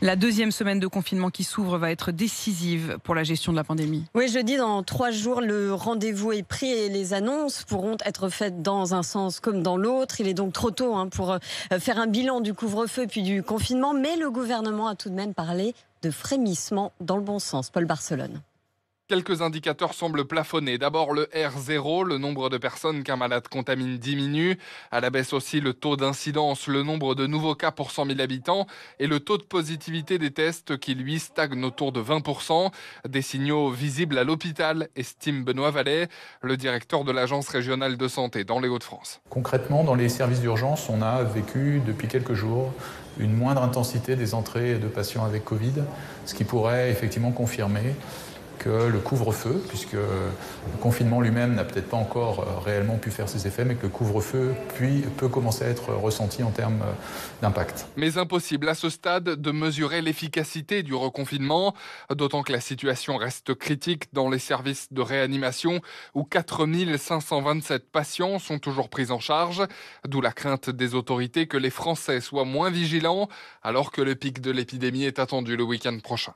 La deuxième semaine de confinement qui s'ouvre va être décisive pour la gestion de la pandémie. Oui, jeudi, dans 3 jours, le rendez-vous est pris et les annonces pourront être faites dans un sens comme dans l'autre. Il est donc trop tôt pour faire un bilan du couvre-feu puis du confinement. Mais le gouvernement a tout de même parlé de frémissement dans le bon sens. Paul Barcelone. Quelques indicateurs semblent plafonner. D'abord le R0, le nombre de personnes qu'un malade contamine diminue. À la baisse aussi le taux d'incidence, le nombre de nouveaux cas pour 100 000 habitants et le taux de positivité des tests qui lui stagne autour de 20%. Des signaux visibles à l'hôpital, estime Benoît Vallet, le directeur de l'Agence régionale de santé dans les Hauts-de-France. Concrètement, dans les services d'urgence, on a vécu depuis quelques jours une moindre intensité des entrées de patients avec Covid, ce qui pourrait effectivement confirmer que le couvre-feu, puisque le confinement lui-même n'a peut-être pas encore réellement pu faire ses effets, mais que le couvre-feu peut commencer à être ressenti en termes d'impact. Mais impossible à ce stade de mesurer l'efficacité du reconfinement, d'autant que la situation reste critique dans les services de réanimation où 4 527 patients sont toujours pris en charge, d'où la crainte des autorités que les Français soient moins vigilants alors que le pic de l'épidémie est attendu le week-end prochain.